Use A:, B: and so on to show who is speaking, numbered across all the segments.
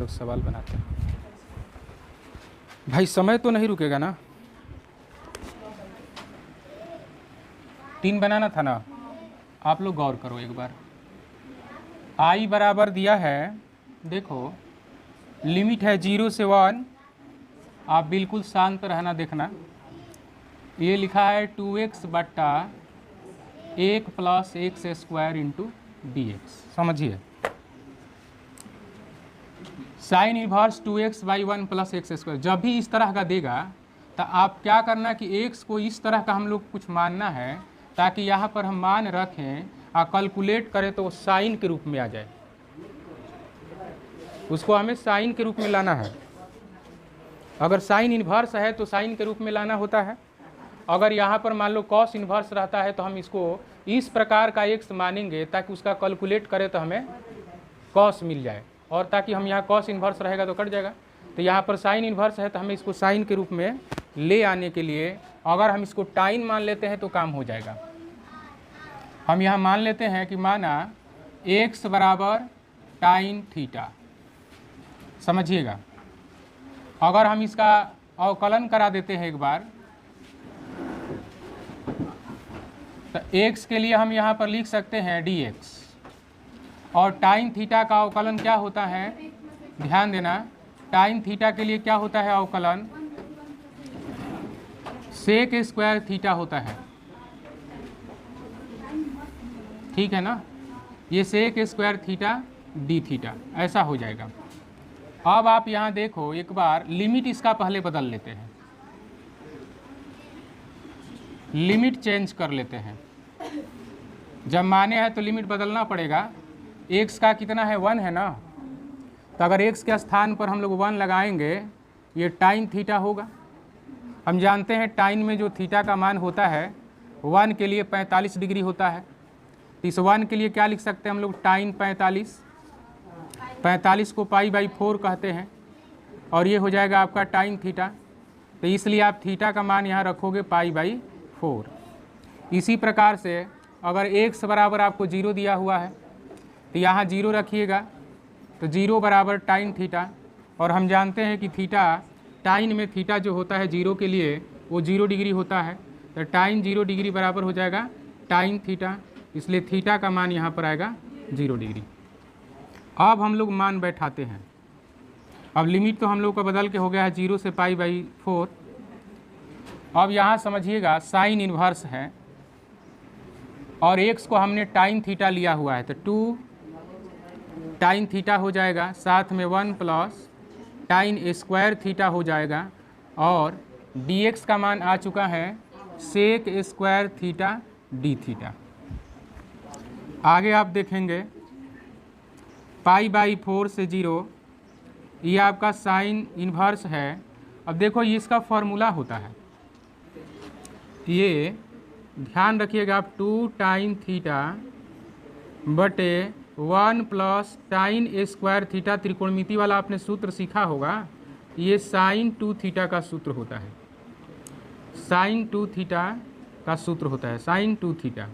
A: सवाल बनाते हैं। भाई समय तो नहीं रुकेगा ना? 3 बनाना था ना? आप लोग गौर करो एक बार। आई बराबर दिया है, देखो लिमिट है 0 से 1। आप बिल्कुल शांत रहना, देखना। ये लिखा है 2x बट्टा 1 plus x square into d x. समझिए, sine inverse 2x by 1 plus x square जब भी इस तरह का देगा तो आप क्या करना कि x को इस तरह का हम लोग कुछ मानना है, ताकि यहाँ पर हम मान रखें और कैलकुलेट करें तो साइन के रूप में आ जाए। उसको हमें साइन के रूप में लाना है। अगर साइन इन्वर्स है तो साइन के रूप में लाना होता है। अगर यहाँ पर मान लो कॉस इन्वर्स रहता है तो हम इसको इस प्रकार का x मानेंगे ताकि उसका कैलकुलेट करें तो हमें कॉस मिल जाए, और ताकि हम यहाँ कॉस इन्वर्स रहेगा तो कट जाएगा। तो यहाँ पर साइन इन्वर्स है तो हमें इसको साइन के रूप में ले आने के लिए अगर हम इसको टाइन मान लेते हैं तो काम हो जाएगा। हम यहाँ मान लेते हैं कि माना x बराबर टाइन थीटा। समझिएगा, अगर हम इसका अवकलन करा देते हैं एक बार, तो x के लिए हम यहाँ पर लिख सकते हैं dx, और टाइन थीटा का अवकलन क्या होता है, ध्यान देना, टाइन थीटा के लिए क्या होता है अवकलन, सेक स्क्वायर थीटा होता है। ठीक है ना? ये sec square theta d theta ऐसा हो जाएगा। अब आप यहाँ देखो एक बार, लिमिट इसका पहले बदल लेते हैं, लिमिट चेंज कर लेते हैं। जब माने हैं तो लिमिट बदलना पड़ेगा। x का कितना है, 1 है ना? तो अगर x के स्थान पर हम लोग 1 लगाएंगे, ये टाइन थीटा होगा। हम जानते हैं टाइन में जो थीटा का मान होता है 1 के लिए 45 डिग्री होता है। तो इस 1 के लिए क्या लिख सकते हैं हम लोग, टाइन 45 को पाई बाई 4 कहते हैं, और ये हो जाएगा आपका टाइन थीटा। तो इसलिए आप थीटा का मान यहाँ रखोगे पाई बाई 4। इसी प्रकार से अगर x बराबर आपको 0 दिया हुआ है तो यहाँ 0 रखिएगा, तो 0 बराबर टाइन थीटा। और हम जानते हैं कि थीटा, टाइन में थीटा जो होता है 0 के लिए वो 0 डिग्री होता है। तो टाइन 0 डिग्री बराबर हो जाएगा टाइन थीटा, इसलिए थीटा का मान यहाँ पर आएगा 0 डिग्री। अब हम लोग मान बैठाते हैं। अब लिमिट तो हम लोग का बदल के हो गया है 0 से पाई बाई 4। अब यहाँ समझिएगा साइन इन्वर्स है और x को हमने टाइन थीटा लिया हुआ है, तो 2 टाइन थीटा हो जाएगा, साथ में 1 प्लस टाइन स्क्वायर थीटा हो जाएगा, और dx का मान आ चुका है sec square theta d theta. आगे आप देखेंगे पाई बाई 4 से 0, ये आपका साइन इन्वर्स है। अब देखो ये इसका फॉर्मूला होता है, ये ध्यान रखिएगा आप, 2 टाइन थीटा बटे 1 प्लस टाइन स्क्वायर थीटा। त्रिकोणमिति वाला आपने सूत्र सीखा होगा, ये साइन 2 थीटा का सूत्र होता है, साइन 2 थीटा का सूत्र होता है, साइन 2 थीटा।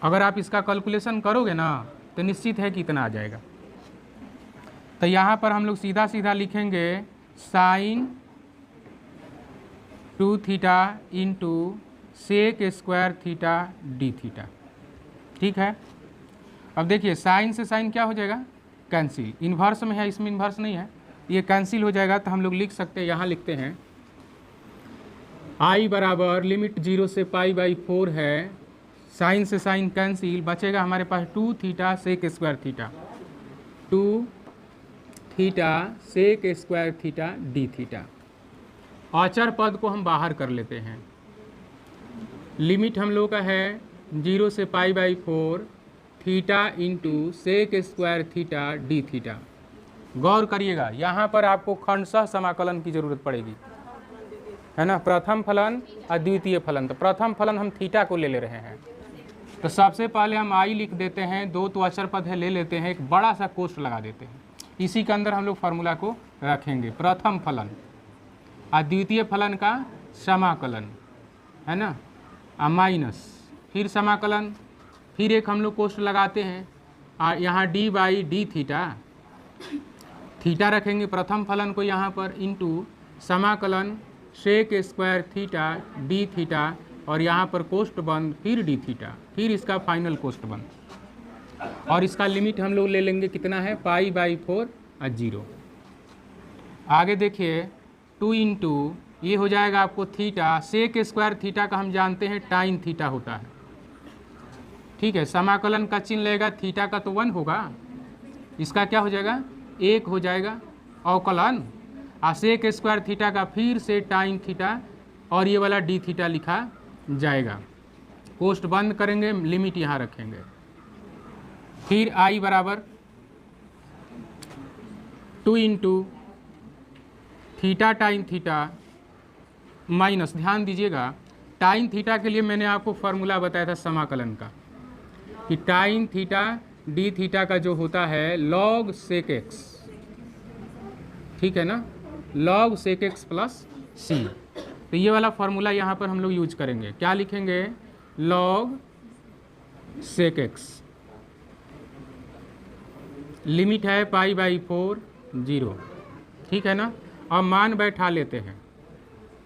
A: अगर आप इसका कैलकुलेशन करोगे ना तो निश्चित है कि इतना आ जाएगा। तो यहाँ पर हम लोग सीधा सीधा लिखेंगे sine 2 theta into sec square theta d theta. ठीक है? अब देखिए साइन से साइन क्या हो जाएगा, कैंसिल। इन्वर्स में है, इसमें इन्वर्स नहीं है, ये कैंसिल हो जाएगा। तो हम लोग लिख सकते हैं, यहाँ लिखते हैं आई बराबर लिमिट 0 से पाई बाई 4 है, साइन से साइन कैंसिल, बचेगा हमारे पास 2 theta sec square theta, 2 theta sec square theta d theta. अचर पद को हम बाहर कर लेते हैं। लिमिट हम लोग का है 0 से pi by 4 theta into sec square theta d theta. गौर करिएगा, यहाँ पर आपको खंडशः समाकलन की जरूरत पड़ेगी, है ना? प्रथम फलन और द्वितीय फलन। तो प्रथम फलन हम थीटा को ले रहे हैं, तो सबसे पहले हम आई लिख देते हैं, 2 तो अचर पद है ले लेते हैं, एक बड़ा सा कोष्ठ लगा देते हैं, इसी के अंदर हम लोग फार्मूला को रखेंगे। प्रथम फलन और द्वितीय फलन का समाकलन, है ना, माइनस, फिर समाकलन, फिर एक हम लोग कोष्ठ लगाते हैं, और यहाँ d by d theta theta रखेंगे प्रथम फलन को यहाँ पर इंटू समाकलन sec square theta d theta और यहाँ पर कोष्ठ बंद फिर डी थीटा फिर इसका फाइनल कोष्ठ बंद और इसका लिमिट हम लोग ले लेंगे कितना है π/4 और 0। आगे देखिए 2 इंटू ये हो जाएगा आपको थीटा सेक स्क्वायर थीटा का हम जानते हैं टाइन थीटा होता है, ठीक है। समाकलन का चिन्ह लेगा थीटा का तो 1 होगा, इसका क्या हो जाएगा 1 हो जाएगा अवकलन सेक स्क्वायर थीटा का फिर से टाइन थीटा और ये वाला डी थीटा लिखा जाएगा। कोष्ठ बंद करेंगे लिमिट यहाँ रखेंगे फिर आई बराबर 2 इंटू थीटा टाइन थीटा माइनस, ध्यान दीजिएगा टाइन थीटा के लिए मैंने आपको फार्मूला बताया था समाकलन का कि टाइन थीटा डी थीटा का जो होता है लॉग सेक एक्स, ठीक है ना, लॉग सेक एक्स प्लस सी। तो ये वाला फार्मूला यहाँ पर हम लोग यूज करेंगे, क्या लिखेंगे लॉग सेक एक्स, लिमिट है π/4 0, ठीक है ना। अब मान बैठा लेते हैं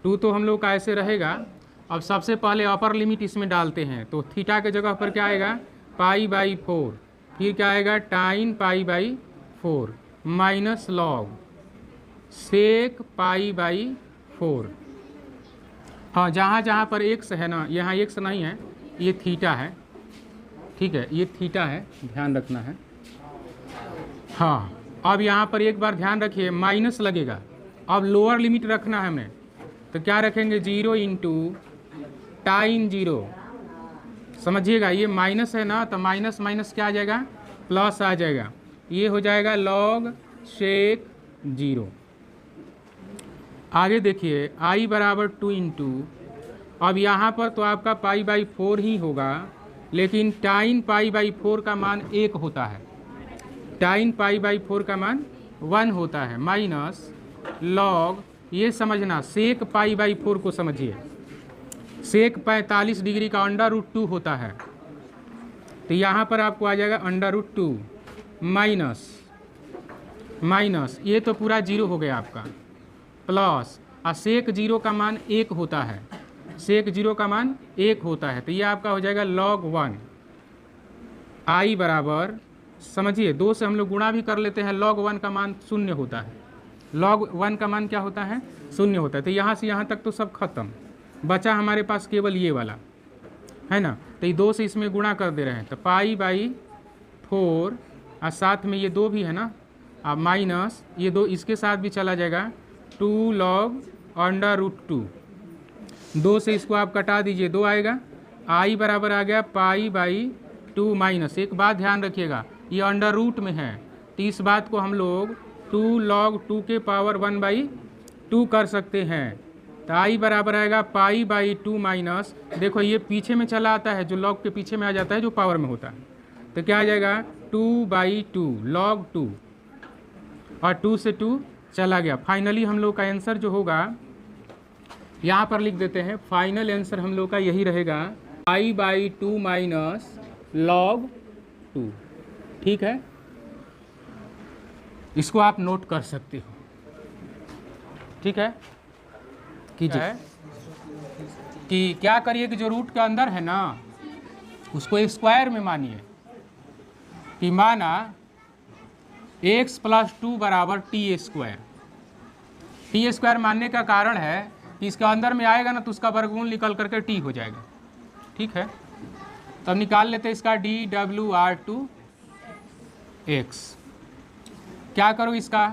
A: 2 तो हम लोग का ऐसे रहेगा। अब सबसे पहले अपर लिमिट इसमें डालते हैं तो थीटा के जगह पर क्या आएगा π/4 फिर क्या आएगा टाइन π/4 माइनस लॉग सेक π/4। हाँ जहाँ जहाँ पर एक्स है ना, यहाँ एक्स नहीं है ये थीटा है, ठीक है, ये थीटा है, ध्यान रखना है। हाँ अब यहाँ पर एक बार ध्यान रखिए माइनस लगेगा, अब लोअर लिमिट रखना है हमें तो क्या रखेंगे 0 इंटू टाइन 0, समझिएगा ये माइनस है ना तो माइनस माइनस क्या आ जाएगा प्लस आ जाएगा, ये हो जाएगा लॉग सेक 0। आगे देखिए आई बराबर 2 इंटू, अब यहाँ पर तो आपका π/4 ही होगा लेकिन टाइन π/4 का मान 1 होता है, टाइन π/4 का मान 1 होता है माइनस लॉग, ये समझना सेक π/4 को समझिए, सेक 45 डिग्री का √2 होता है तो यहाँ पर आपको आ जाएगा √2 माइनस माइनस ये तो पूरा 0 हो गया आपका प्लस और सेक 0 का मान 1 होता है, सेक 0 का मान 1 होता है तो ये आपका हो जाएगा log 1। आई बराबर समझिए 2 से हम लोग गुणा भी कर लेते हैं, log 1 का मान 0 होता है, log 1 का मान क्या होता है 0 होता है। तो यहाँ से यहाँ तक तो सब खत्म, बचा हमारे पास केवल ये वाला है ना, तो ये 2 से इसमें गुणा कर दे रहे हैं तो π/4 और साथ में ये 2 भी है ना, अब माइनस ये 2 इसके साथ भी चला जाएगा 2 log √2, 2 से इसको आप कटा दीजिए 2 आएगा, आई बराबर आ गया π/2 माइनस। एक बात ध्यान रखिएगा ये √ में है तो इस बात को हम लोग 2 log 2 के पावर 1/2 कर सकते हैं तो आई बराबर आएगा π/2 माइनस, देखो ये पीछे में चला आता है जो log के पीछे में आ जाता है जो पावर में होता है तो क्या आ जाएगा 2/2 log 2 और 2 से 2 चला गया। फाइनली हम लोग का आंसर जो होगा यहाँ पर लिख देते हैं, फाइनल आंसर हम लोग का यही रहेगा π/2 माइनस log 2, ठीक है, इसको आप नोट कर सकते हो, ठीक है। कीजिए कि क्या करिए कि जो रूट के अंदर है ना उसको स्क्वायर में मानिए कि माना x + 2 बराबर t²। t² मानने का कारण है कि इसके अंदर में आएगा ना तो उसका वर्गमूल निकल करके t हो जाएगा, ठीक है। तब निकाल लेते हैं इसका dWr2x, क्या करो इसका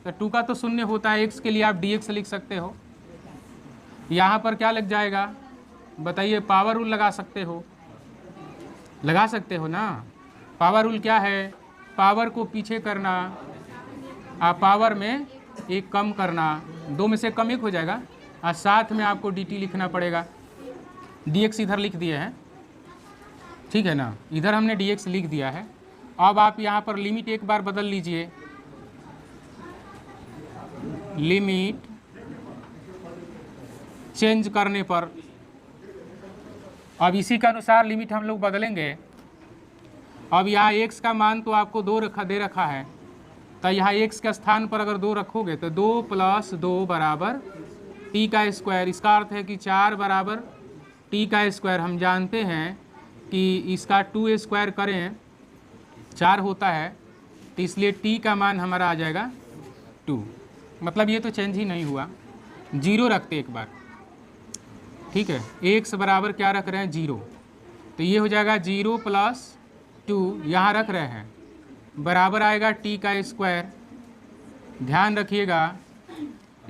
A: तो 2 का तो 0 होता है, x के लिए आप dx लिख सकते हो, यहाँ पर क्या लग जाएगा बताइए, पावर रूल लगा सकते हो, लगा सकते हो ना। पावर रूल क्या है, पावर को पीछे करना और पावर में एक कम करना, 2 में से कम 1 हो जाएगा और साथ में आपको dt लिखना पड़ेगा, dx इधर लिख दिए हैं, ठीक है ना, इधर हमने dx लिख दिया है। अब आप यहाँ पर लिमिट एक बार बदल लीजिए, लिमिट चेंज करने पर अब इसी के अनुसार लिमिट हम लोग बदलेंगे। अब यहाँ x का मान तो आपको 2 दे रखा है तो यहाँ x के स्थान पर अगर 2 रखोगे तो 2 + 2 बराबर t का स्क्वायर। इसका अर्थ है कि 4 बराबर t का स्क्वायर। हम जानते हैं कि इसका 2 स्क्वायर करें 4 होता है, तो इसलिए t का मान हमारा आ जाएगा 2। मतलब ये तो चेंज ही नहीं हुआ, 0 रखते एक बार, ठीक है। x बराबर क्या रख रहे हैं 0, तो ये हो जाएगा 0 + 2 यहाँ रख रहे हैं बराबर आएगा t का स्क्वायर। ध्यान रखिएगा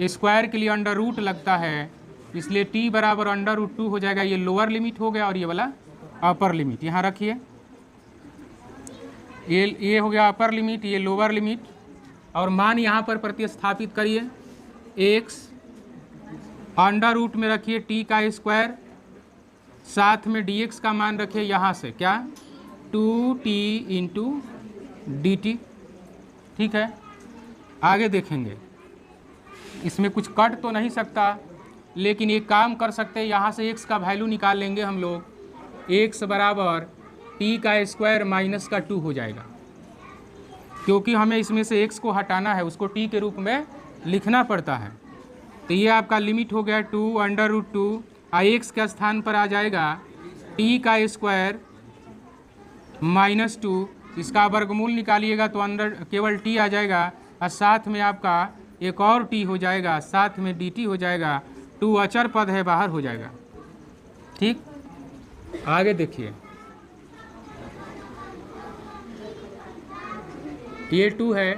A: स्क्वायर के लिए अंडर रूट लगता है, इसलिए t बराबर √2 हो जाएगा। ये लोअर लिमिट हो गया और ये वाला अपर लिमिट यहाँ रखिए। ये हो गया अपर लिमिट, ये लोअर लिमिट, और मान यहाँ पर प्रतिस्थापित करिए। x अंडर रूट में रखिए t का स्क्वायर, साथ में dx का मान रखिए यहाँ से क्या 2t × dt, ठीक है। आगे देखेंगे, इसमें कुछ कट तो नहीं सकता, लेकिन एक काम कर सकते हैं, यहाँ से x का वैल्यू निकाल लेंगे हम लोग। x बराबर t का स्क्वायर माइनस का 2 हो जाएगा, क्योंकि हमें इसमें से x को हटाना है, उसको t के रूप में लिखना पड़ता है। तो ये आपका लिमिट हो गया 2 √2, x के स्थान पर आ जाएगा t का स्क्वायर -2। इसका वर्गमूल निकालिएगा तो अंदर केवल t आ जाएगा, और साथ में आपका एक और t हो जाएगा, साथ में dt हो जाएगा। 2 अचर पद है, बाहर हो जाएगा, ठीक। आगे देखिए, ये 2 है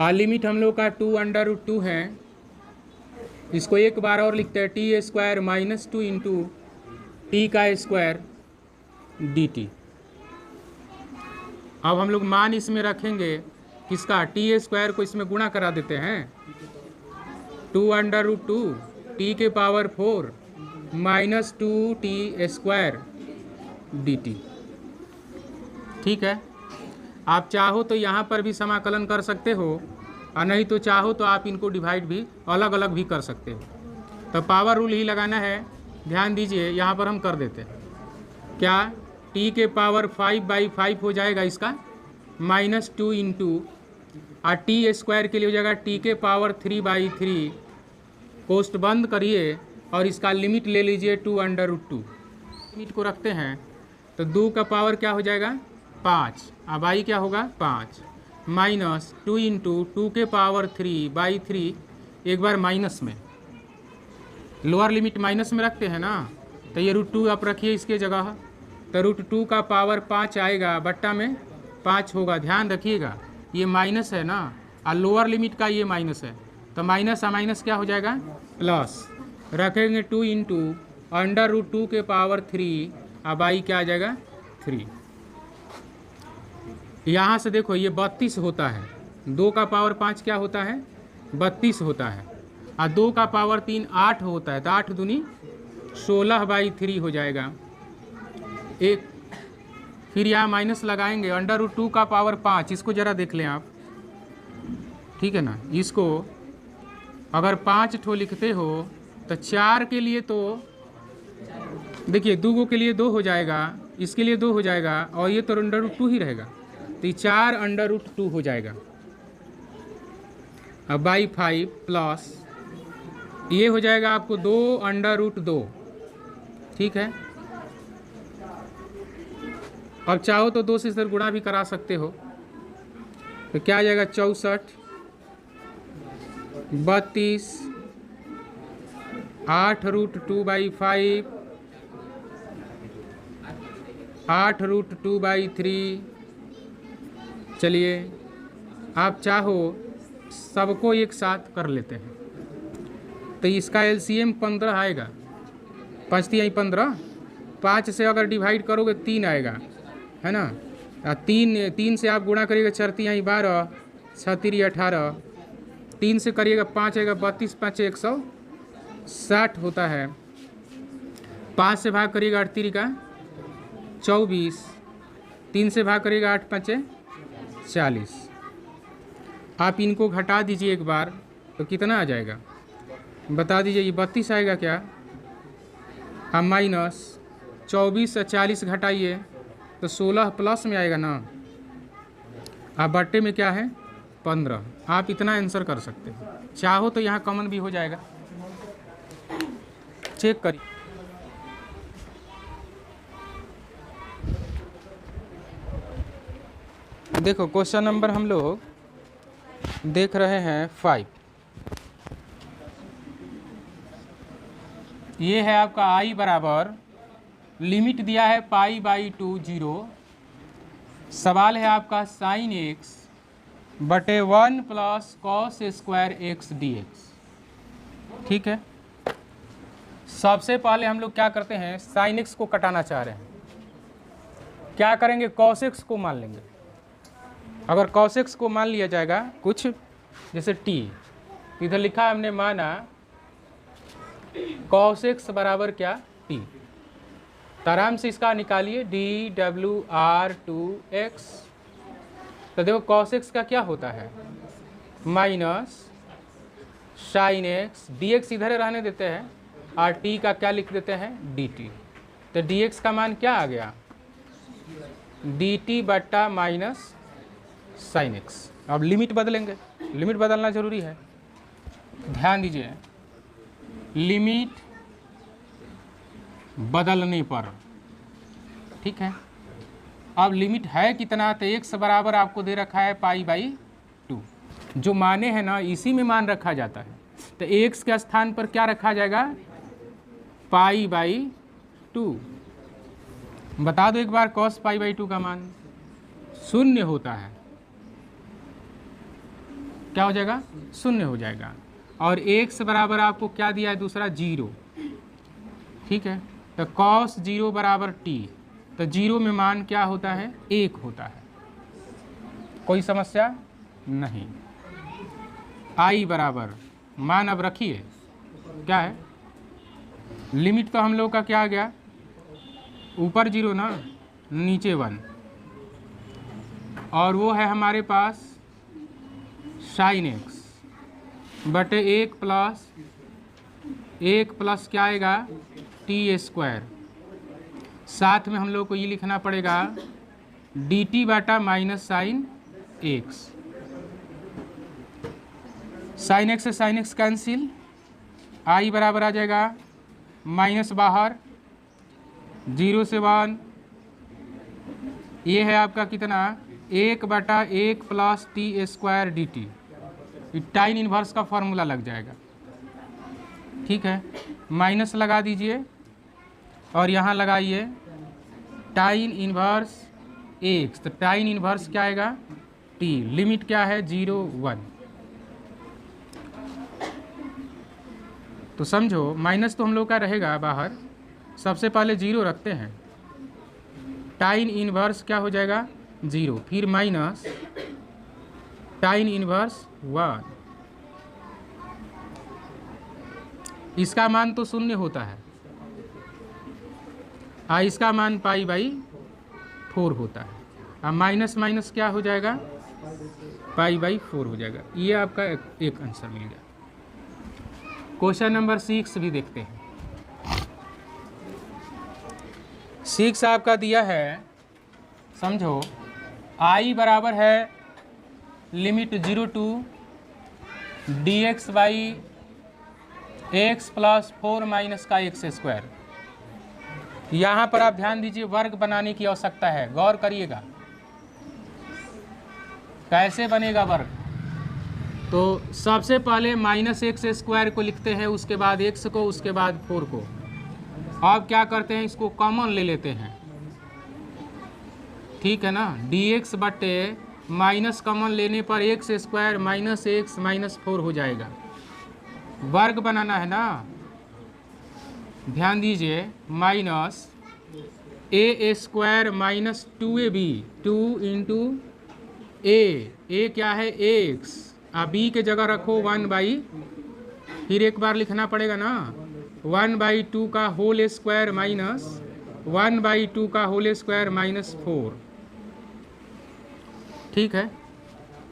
A: और लिमिट हम लोग का 2 √2 है। इसको एक बार और लिखते हैं, t स्क्वायर -2 × t का स्क्वायर dt। अब हम लोग मान इसमें रखेंगे किसका, t स्क्वायर को इसमें गुणा करा देते हैं। 2 √2 t के पावर 4 -2t स्क्वायर dt, ठीक है। आप चाहो तो यहाँ पर भी समाकलन कर सकते हो, और नहीं तो चाहो तो आप इनको डिवाइड भी अलग अलग भी कर सकते हो। तो पावर रूल ही लगाना है, ध्यान दीजिए। यहाँ पर हम कर देते हैं क्या, t के पावर 5/5 हो जाएगा इसका -2 × और t स्क्वायर के लिए हो जाएगा t के पावर 3/3। कोष्ट बंद करिए और इसका लिमिट ले लीजिए 2 √2। लिमिट को रखते हैं तो 2 का पावर क्या हो जाएगा 5, अब i क्या होगा 5, -2 × 2 के पावर 3/3। एक बार माइनस में, लोअर लिमिट माइनस में रखते हैं ना, तो ये √2 आप रखिए इसके जगह, तो √2 का पावर 5 आएगा, बट्टा में 5 होगा। ध्यान रखिएगा ये माइनस है ना, और लोअर लिमिट का ये माइनस है, तो माइनस और माइनस क्या हो जाएगा प्लस। रखेंगे 2 × √2 के पावर 3, अब i क्या आ जाएगा 3। यहाँ से देखो ये 32 होता है, 2 का पावर 5 क्या होता है 32 होता है, और 2 का पावर 3 8 होता है, तो 8 दूनी 16/3 हो जाएगा। एक फिर यहाँ माइनस लगाएंगे, √2 का पावर 5, इसको ज़रा देख लें आप, ठीक है ना। इसको अगर 5 ठो लिखते हो तो 4 के लिए तो देखिए 2 के लिए 2 हो जाएगा, इसके लिए 2 हो जाएगा, और ये तो √2 ही रहेगा, तो 4 √2 हो जाएगा। अब /5 प्लस ये हो जाएगा आपको 2 √2, ठीक है। अब चाहो तो 2 से इधर गुणा भी करा सकते हो, तो क्या आ जाएगा 64, 32, 8 √2/5, 8 √2/3। चलिए आप चाहो सबको एक साथ कर लेते हैं, तो इसका LCM 15 आएगा, 5 × 15, 5 से अगर डिवाइड करोगे 3 आएगा, है ना। 3 से आप गुणा करिएगा 4 × 12, 6 × 18, 3 से करिएगा 5 आएगा, 32 5 160 होता है। 5 से भाग करिएगा 8 × 24, 3 से भाग करिएगा 8 × 5 = 40। आप इनको घटा दीजिए एक बार, तो कितना आ जाएगा बता दीजिए। ये 32 आएगा क्या, हाँ -24 से 40 घटाइए तो 16 प्लस में आएगा ना, अब बट्टे में क्या है 15, आप इतना आंसर कर सकते हैं। चाहो तो यहाँ कॉमन भी हो जाएगा, चेक करिए। देखो क्वेश्चन नंबर हम लोग देख रहे हैं 5। ये है आपका i बराबर, लिमिट दिया है π/2 0। सवाल है आपका sin x बटे 1 + cos स्क्वायर x dx। ठीक है, सबसे पहले हम लोग क्या करते हैं, sin x को कटाना चाह रहे हैं। क्या करेंगे, cos x को मान लेंगे। अगर cos x को मान लिया जाएगा कुछ जैसे t, इधर लिखा है हमने माना cos x बराबर क्या t, तो आराम से इसका निकालिए dWr2x। तो देखो cos x का क्या होता है माइनस sin x, dx इधर रहने देते हैं और t का क्या लिख देते हैं dt। तो dx का मान क्या आ गया dt बट्टा माइनस sin x। अब लिमिट बदलेंगे, लिमिट बदलना जरूरी है, ध्यान दीजिए। लिमिट बदलने पर, ठीक है, अब लिमिट है कितना, तो x बराबर आपको दे रखा है π/2। जो माने हैं ना इसी में मान रखा जाता है, तो x के स्थान पर क्या रखा जाएगा π/2। बता दो एक बार, cos π/2 का मान 0 होता है, क्या हो जाएगा 0 हो जाएगा। और x बराबर आपको क्या दिया है दूसरा 0, ठीक है, तो cos 0 बराबर t, तो 0 में मान क्या होता है 1 होता है। कोई समस्या नहीं। i बराबर मान अब रखिए क्या है, लिमिट तो हम लोग का क्या आ गया, ऊपर 0 ना, नीचे 1, और वो है हमारे पास sin x बटे 1 प्लस क्या आएगा t स्क्वायर। साथ में हम लोग को ये लिखना पड़ेगा dt बटा minus sin x। sin x से sin x कैंसिल, i बराबर आ जाएगा माइनस बाहर 0 से 1, ये है आपका कितना 1 बटा 1 प्लस t स्क्वायर dt। टाइन इन्वर्स का फॉर्मूला लग जाएगा, ठीक है, माइनस लगा दीजिए और यहाँ लगाइए टाइन इन्वर्स x। तो टाइन इन्वर्स क्या आएगा t, लिमिट क्या है 0 1। तो समझो माइनस तो हम लोग का रहेगा बाहर, सबसे पहले 0 रखते हैं, टाइन इन्वर्स क्या हो जाएगा 0, फिर माइनस टाइन इन्वर्स 1। इसका मान तो 0 होता है, इसका मान π/4 होता है। अब माइनस माइनस क्या हो जाएगा π/4 हो जाएगा। ये आपका एक आंसर मिल गया। क्वेश्चन नंबर 6 भी देखते हैं। 6 आपका दिया है, समझो i बराबर है limit 0 to dx by x plus 4 minus का x स्क्वायर। यहाँ पर आप ध्यान दीजिए, वर्ग बनाने की आवश्यकता है, गौर करिएगा कैसे बनेगा वर्ग। तो सबसे पहले माइनस x स्क्वायर को लिखते हैं, उसके बाद x को, उसके बाद 4 को। अब क्या करते हैं, इसको कॉमन ले लेते हैं, ठीक है ना, dx बटे माइनस कॉमन लेने पर x square minus x minus 4 हो जाएगा। वर्ग बनाना है ना, ध्यान दीजिए, minus a square minus 2ab, 2 into a क्या है x, अब b के जगह रखो 1/, फिर एक बार लिखना पड़ेगा ना 1/2 का होल स्क्वायर माइनस 1/2 का होल स्क्वायर माइनस 4, ठीक है।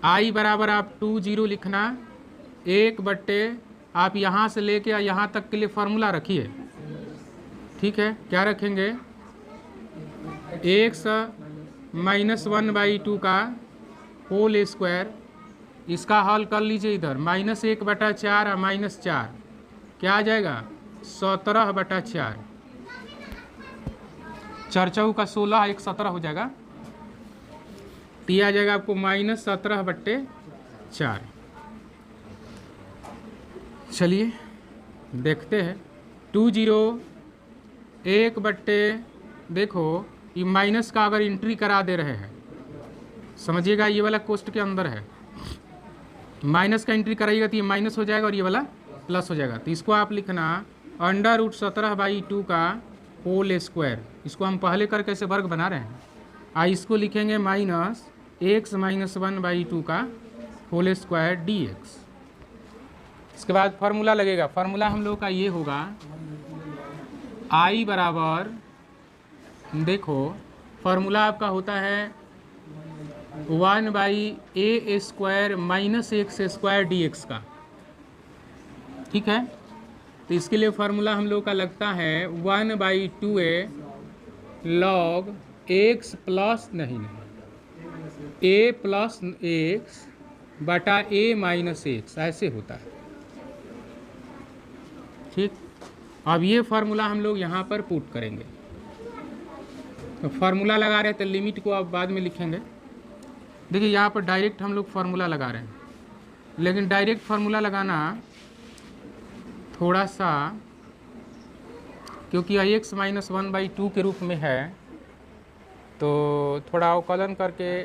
A: i बराबर आप 20 लिखना, 1 बट्टे आप यहाँ से लेके यहाँ तक के लिए फार्मूला रखिए, ठीक है। क्या रखेंगे, x माइनस 1/2 का होल स्क्वायर, इसका हल कर लीजिए इधर, -1/4 और -4 क्या आ जाएगा 17/4, 4 चौक का 16, 1 17 हो जाएगा, तो ये आ जाएगा आपको -17/4। चलिए देखते हैं 20 1 देखो ये माइनस का अगर एंट्री करा दे रहे हैं, समझिएगा ये वाला कोष्ट के अंदर है, माइनस का एंट्री कराइएगा तो ये माइनस हो जाएगा और ये वाला प्लस हो जाएगा। तो इसको आप लिखना √17/2 का होल स्क्वायर, इसको हम पहले करके ऐसे वर्ग बना रहे हैं, इसको लिखेंगे -x - 1/2 का होल स्क्वायर dx। इसके बाद फार्मूला लगेगा, फार्मूला हम लोग का ये होगा I बराबर, देखो फार्मूला आपका होता है 1/a² - x² dx का, ठीक है। तो इसके लिए फार्मूला हम लोग का लगता है 1/2a log x प्लस नहीं a प्लस x बटा a माइनस x, ऐसे होता है, ठीक। अब ये फार्मूला हम लोग यहाँ पर पुट करेंगे, तो फार्मूला लगा रहे हैं तो लिमिट को आप बाद में लिखेंगे। देखिए यहाँ पर डायरेक्ट हम लोग फार्मूला लगा रहे हैं, लेकिन डायरेक्ट फार्मूला लगाना थोड़ा सा, क्योंकि x - 1/2 के रूप में है तो थोड़ा अवकलन करके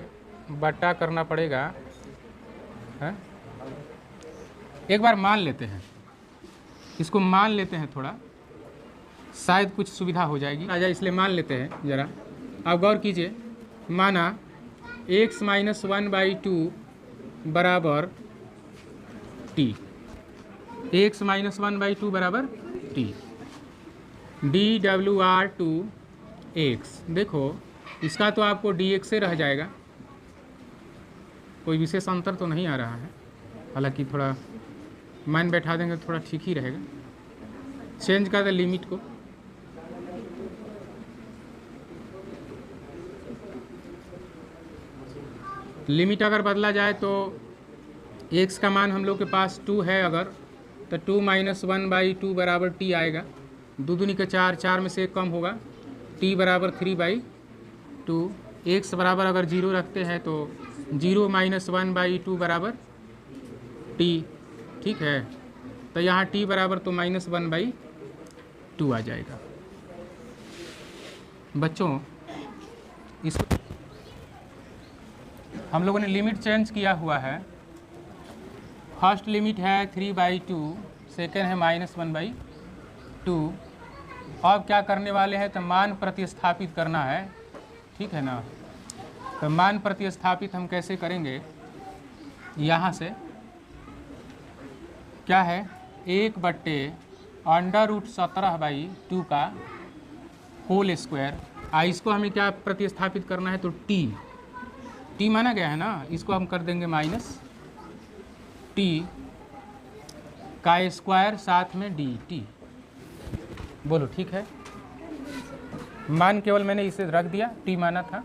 A: बट्टा करना पड़ेगा, है? एक बार मान लेते हैं, इसको मान लेते हैं, थोड़ा शायद कुछ सुविधा हो जाएगी आजा, इसलिए मान लेते हैं ज़रा। आप गौर कीजिए, माना x - 1/2 बराबर t, x - 1/2 बराबर t, dWr/x। देखो इसका तो आपको dx से रह जाएगा, कोई विशेष अंतर तो नहीं आ रहा है, हालांकि थोड़ा मान बैठा देंगे तो थोड़ा ठीक ही रहेगा। चेंज कर दे लिमिट को, लिमिट अगर बदला जाए तो x का मान हम लोग के पास 2 है अगर, तो 2 - 1/2 बराबर t आएगा, 2 दूनी के 4, 4 में से 1 कम होगा, t बराबर 3/2, x बराबर अगर 0 रखते हैं तो 0 - 1/2 बराबर t, ठीक है। तो यहाँ t बराबर तो -1/2 आ जाएगा। बच्चों इस हम लोगों ने लिमिट चेंज किया हुआ है, फर्स्ट लिमिट है 3/2, सेकेंड है -1/2। अब क्या करने वाले हैं तो मान प्रतिस्थापित करना है, ठीक है ना। तो मान प्रतिस्थापित हम कैसे करेंगे, यहाँ से क्या है 1/√17/2 का होल स्क्वायर, इसको हमें क्या प्रतिस्थापित करना है तो t माना गया है ना, इसको हम कर देंगे -t का स्क्वायर साथ में dt। बोलो ठीक है, मान केवल मैंने इसे रख दिया, t माना था।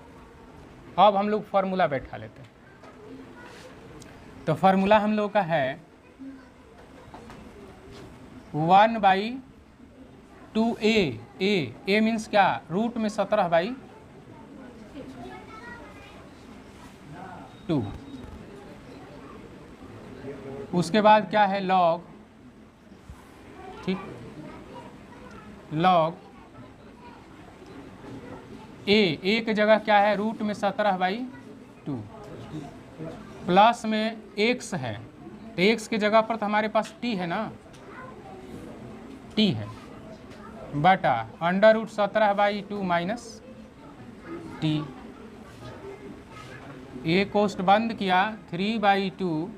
A: अब हम लोग फार्मूला बैठा लेते हैं, तो फार्मूला हम लोग का है 1/2a, a मीन्स क्या, रूट में 17/2, उसके बाद क्या है log, ठीक, log a की जगह क्या है रूट में 17/2, प्लस में x है, तो x की जगह पर तो हमारे पास t है ना, t है, बटा √17/2 माइनस t, ए कोष्ट बंद किया, 3/2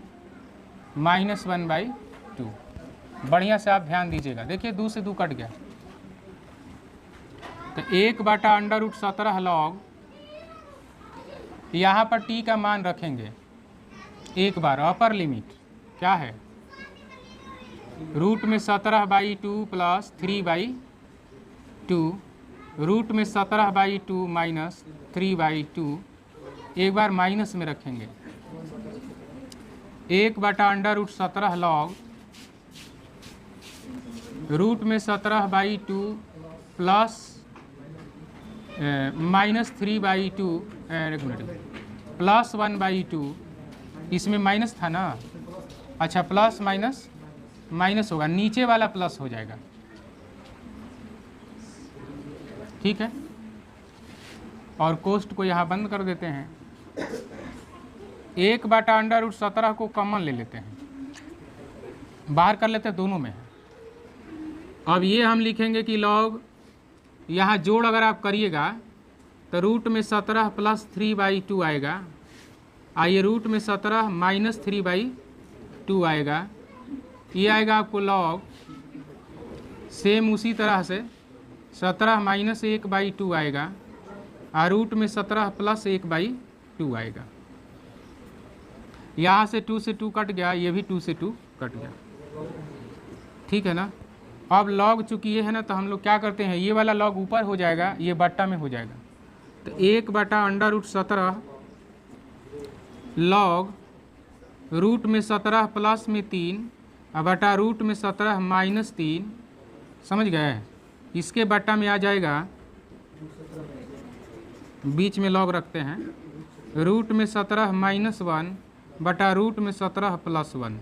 A: -1/2। बढ़िया से आप ध्यान दीजिएगा, देखिए 2 से 2 कट गया, तो 1/√17 log, यहाँ पर t का मान रखेंगे एक बार, अपर लिमिट क्या है रूट में 17/2 प्लस 3/2, रूट में 17/2 माइनस 3/2, एक बार माइनस में रखेंगे, 1/√17 लॉग रूट में 17/2 प्लस -3/2 एक मिनट प्लस 1/2, इसमें माइनस था ना, अच्छा प्लस माइनस माइनस होगा, नीचे वाला प्लस हो जाएगा, ठीक है। और कोष्ट को यहाँ बंद कर देते हैं। 1/√17 को कॉमन ले लेते हैं, बाहर कर लेते हैं, दोनों में। अब ये हम लिखेंगे कि लॉग, यहाँ जोड़ अगर आप करिएगा तो रूट में 17 प्लस 3/2 आएगा, आइए रूट में 17 माइनस 3/2 आएगा, ये आएगा आपको लॉग, सेम उसी तरह से 17 माइनस 1/2 आएगा, और रूट में 17 प्लस 1/2 आएगा। यहाँ से 2 से 2 कट गया, ये भी 2 से 2 कट गया, ठीक है ना। अब लॉग चूँकि ये है ना, तो हम लोग क्या करते हैं, ये वाला लॉग ऊपर हो जाएगा, ये बट्टा में हो जाएगा, तो 1/√17 लॉग रूट में 17 प्लस में 3 बटा रूट में 17 माइनस 3, समझ गए। इसके बट्टा में आ जाएगा, बीच में लॉग रखते हैं, रूट में 17 माइनस 1 बटा रूट में 17 प्लस 1।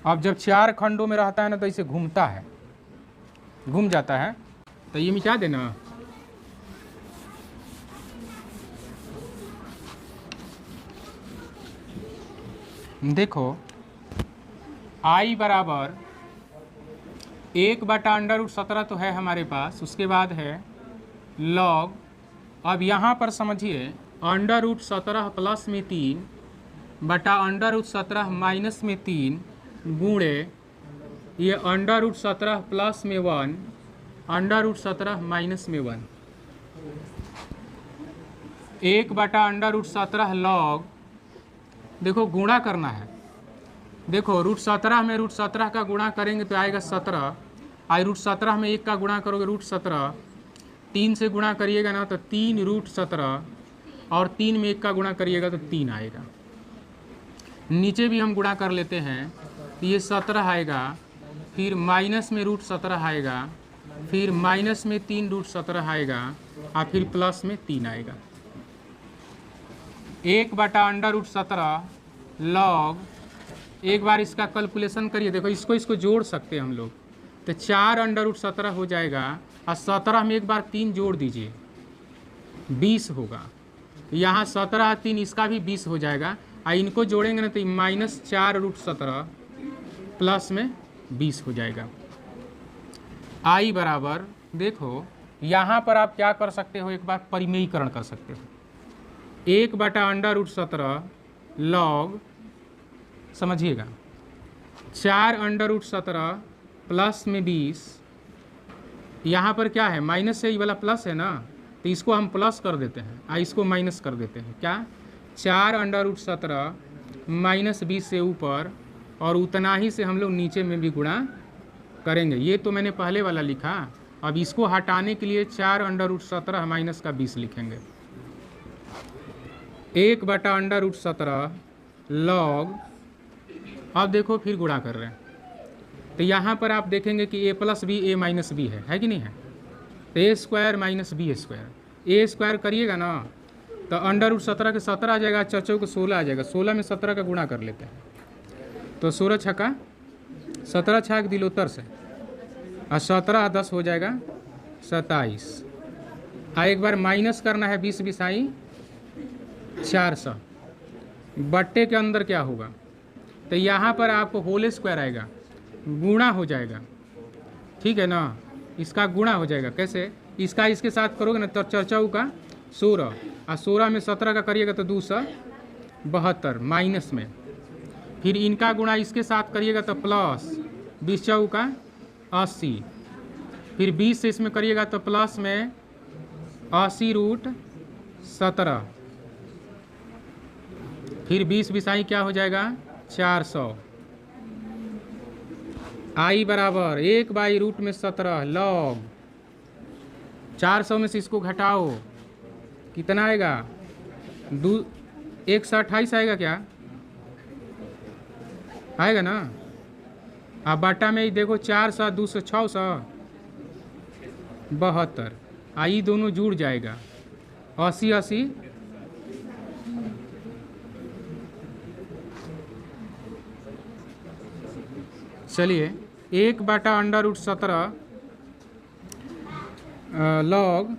A: अब जब 4 खंडों में रहता है ना, तो इसे घूमता है, घूम जाता है, तो ये मिटा देना। देखो I बराबर 1/√17 तो है हमारे पास, उसके बाद है लॉग, अब यहाँ पर समझिए √17 प्लस में 3 बटा √17 माइनस में 3 गुणे ये √17 प्लस में 1 √17 माइनस में 1, 1/√17 लॉग, देखो गुणा करना है, देखो √17 में √17 का गुणा करेंगे तो आएगा 17, आई √17 में 1 का गुणा करोगे √17, 3 से गुणा करिएगा ना तो 3 √17, और 3 में 1 का गुणा करिएगा तो 3 आएगा। नीचे भी हम गुणा कर लेते हैं, ये 17 आएगा, फिर माइनस में √17 आएगा, फिर माइनस में 3 √17 आएगा, और फिर प्लस में 3 आएगा। 1/√17 लॉग, एक बार इसका कैलकुलेशन करिए, देखो इसको जोड़ सकते हैं हम लोग, तो 4 √17 हो जाएगा, और 17 में एक बार 3 जोड़ दीजिए, 20 होगा। यहाँ 17 3, इसका भी 20 हो जाएगा, और इनको जोड़ेंगे ना तो -4 √17 प्लस में 20 हो जाएगा। I बराबर, देखो यहाँ पर आप क्या कर सकते हो, एक बार परिमेयीकरण कर सकते हो, 1/√17 लॉग, समझिएगा 4 √17 प्लस में 20, यहाँ पर क्या है माइनस है, ये वाला प्लस है ना, तो इसको हम प्लस कर देते हैं, इसको माइनस कर देते हैं, क्या 4 √17 माइनस 20 से ऊपर, और उतना ही से हम लोग नीचे में भी गुणा करेंगे। ये तो मैंने पहले वाला लिखा, अब इसको हटाने के लिए 4 √17 माइनस का 20 लिखेंगे, 1/√17 लॉग, अब देखो फिर गुणा कर रहे हैं, तो यहाँ पर आप देखेंगे कि a plus B a minus B है कि नहीं है, तो a square minus B square, a square करिएगा ना तो √17 के 17 आ जाएगा, चौचौ को 16 आ जाएगा, 16 में 17 का गुणा कर लेते हैं, तो 16 छक्का 17 छाक दिलोत्तर से, और 17 10 हो जाएगा 27, एक बार माइनस करना है, 20 बिसाई 400, बट्टे के अंदर क्या होगा, तो यहाँ पर आपको होल स्क्वायर आएगा, गुणा हो जाएगा, ठीक है ना, इसका गुणा हो जाएगा, कैसे, इसका इसके साथ करोगे ना तो 4 का 16, और 16 में 17 का करिएगा तो 272 माइनस में, फिर इनका गुणा इसके साथ करिएगा तो प्लस 20 का 80, फिर 20 से इसमें करिएगा तो प्लस में 80 √17, फिर 20 बिसाई क्या हो जाएगा 400। I बराबर 1/√17 लॉग, 400 में से इसको घटाओ, कितना आएगा 128 आएगा क्या, आएगा ना। आप बाटा में ही देखो 4 7 2 6 72, आई दोनों जुड़ जाएगा 80 80। चलिए 1/√17 लॉग,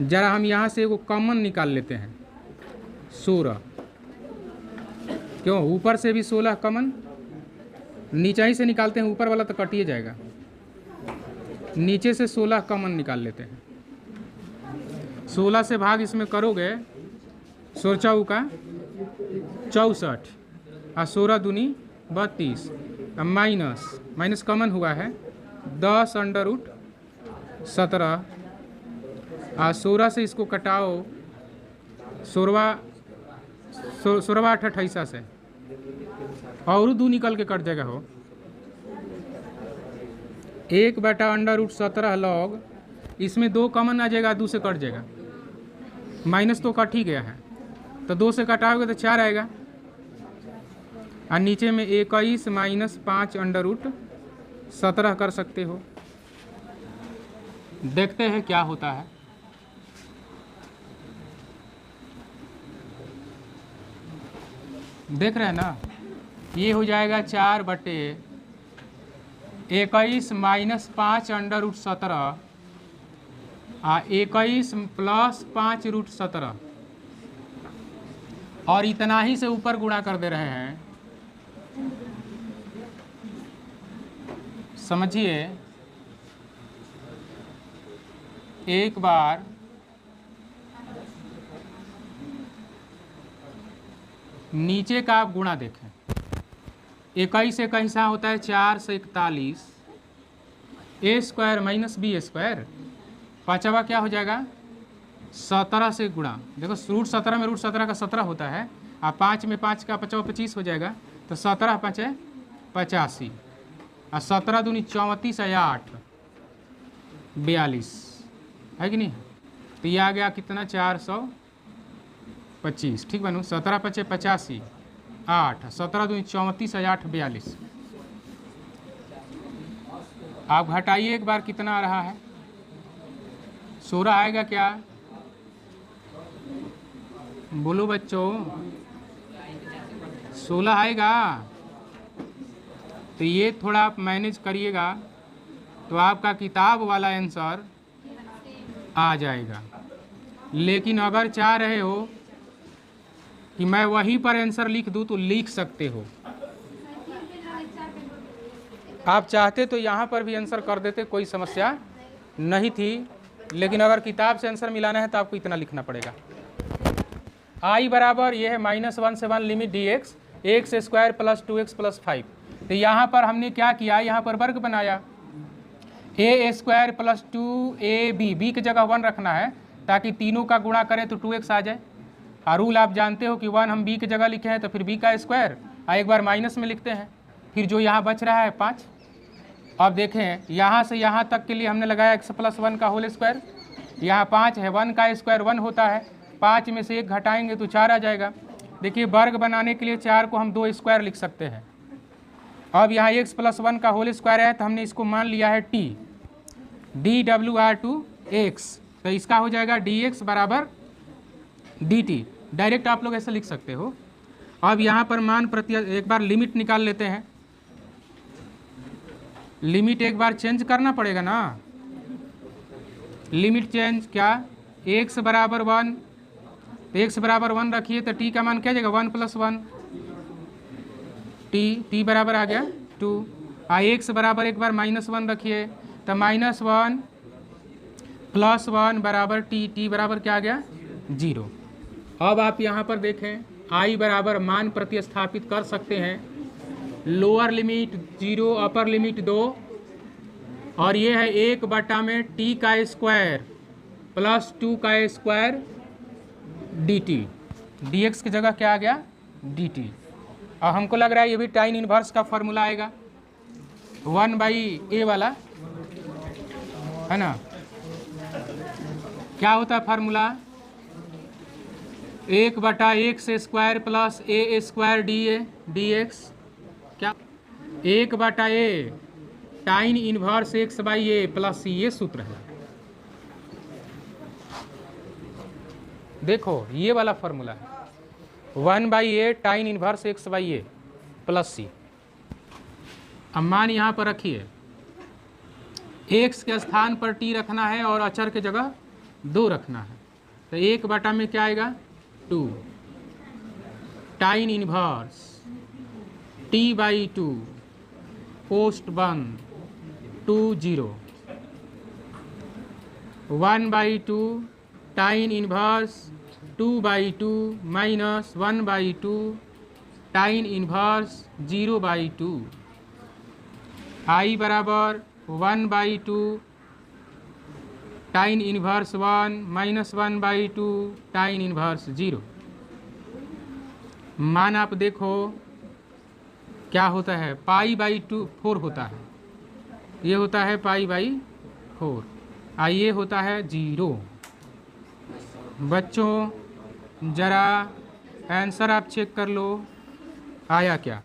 A: जरा हम यहाँ से वो कॉमन निकाल लेते हैं 16। क्यों, ऊपर से भी 16 कॉमन, नीचे ही से निकालते हैं, ऊपर वाला तो कट ही जाएगा। नीचे से 16 कॉमन निकाल लेते हैं। 16 से भाग इसमें करोगे 16 का 64 और 16 दूनी 32, माइनस कॉमन हुआ है 10√17 और 16 से इसको कटाओ 16 8 28 से, और 2 निकल के कट जाएगा हो 1/√17 लॉग, इसमें 2 कॉमन आ जाएगा, 2 से कट जाएगा, माइनस तो कट ही गया है तो 2 से कटाओगे तो 4 आएगा, और नीचे में 21 - 5√17 कर सकते हो। देखते हैं क्या होता है। देख रहे हैं ना, ये हो जाएगा 4/21 - 5√17 और 21 + 5√17, और इतना ही से ऊपर गुणा कर दे रहे हैं। समझिए, एक बार नीचे का आप गुणा देखें, 21 से कैसा होता है 4 से 41, a² - b², पांचवा क्या हो जाएगा 17 से गुणा, देखो √17 में √17 का 17 होता है, और 5 में 5 का 5 25 हो जाएगा, तो 17 5 85, और 17 दूनी 34 या 8 42 है कि नहीं। तो ये आ गया कितना 425, ठीक बनू, 17 5 85 8, 17 दूनी 34 या 8 42। आप घटाइए एक बार कितना आ रहा है, 16 आएगा क्या, बोलो बच्चों, 16 आएगा। तो ये थोड़ा आप मैनेज करिएगा तो आपका किताब वाला आंसर आ जाएगा। लेकिन अगर चाह रहे हो कि मैं वहीं पर आंसर लिख दूं तो लिख सकते हो। आप चाहते तो यहाँ पर भी आंसर कर देते, कोई समस्या नहीं थी, लेकिन अगर किताब से आंसर मिलाना है तो आपको इतना लिखना पड़ेगा। I बराबर ये है -1 से 1 लिमिट dx x² + 2x + 5। तो यहाँ पर हमने क्या किया, यहाँ पर वर्ग बनाया, a² + 2ab, b की जगह 1 रखना है ताकि तीनों का गुणा करें तो 2x आ जाए। और रूल आप जानते हो कि 1 हम b की जगह लिखे हैं तो फिर b का स्क्वायर, और एक बार माइनस में लिखते हैं, फिर जो यहाँ बच रहा है 5। अब देखें यहाँ से यहाँ तक के लिए हमने लगाया x + 1 का होल स्क्वायर, यहाँ 5 है, 1 का स्क्वायर 1 होता है, 5 में से 1 घटाएंगे तो 4 आ जाएगा। देखिए वर्ग बनाने के लिए 4 को हम 2 स्क्वायर लिख सकते हैं। अब यहाँ x + 1 का होल स्क्वायर है तो हमने इसको मान लिया है t, dWr2x, तो इसका हो जाएगा dx बराबर dt। डायरेक्ट आप लोग ऐसे लिख सकते हो। अब यहाँ पर मान प्रति एक बार लिमिट निकाल लेते हैं, लिमिट एक बार चेंज करना पड़ेगा ना, लिमिट चेंज क्या, x बराबर 1, तो x बराबर 1 रखिए तो t का मान क्या जाएगा 1 + 1, t बराबर आ गया 2, और x बराबर एक बार -1 रखिए तो -1 + 1 बराबर t बराबर क्या आ गया 0। अब आप यहाँ पर देखें i बराबर मान प्रतिस्थापित कर सकते हैं, लोअर लिमिट 0 अपर लिमिट 2, और ये है 1/t का स्क्वायर + 2 का स्क्वायर dt, dx की जगह क्या आ गया dt। और हमको लग रहा है ये भी टाइन इनवर्स का फॉर्मूला आएगा 1/a वाला, है ना। क्या होता है formula, 1/x² plus a² dx क्या 1/a टाइन इनवर्स x/a प्लस c, ये सूत्र है। देखो ये वाला फॉर्मूला है 1/a टाइन इनवर्स x/a प्लस c। अब मान यहाँ पर रखिए, x के स्थान पर t रखना है और अचर के जगह 2 रखना है, तो 1 में क्या आएगा 2 टाइन इनवर्स t/2 पोस्ट 1 2 0 1/2 टाइन इनवर्स 2/2 माइनस 1/2 टाइन इनवर्स 0/2 i बराबर 1/2 टाइन इनवर्स 1 माइनस 1/2 टाइन इनवर्स 0। मान आप देखो क्या होता है, π/4 होता है, ये होता है π/4, ये होता है 0। बच्चों ज़रा आंसर आप चेक कर लो आया क्या।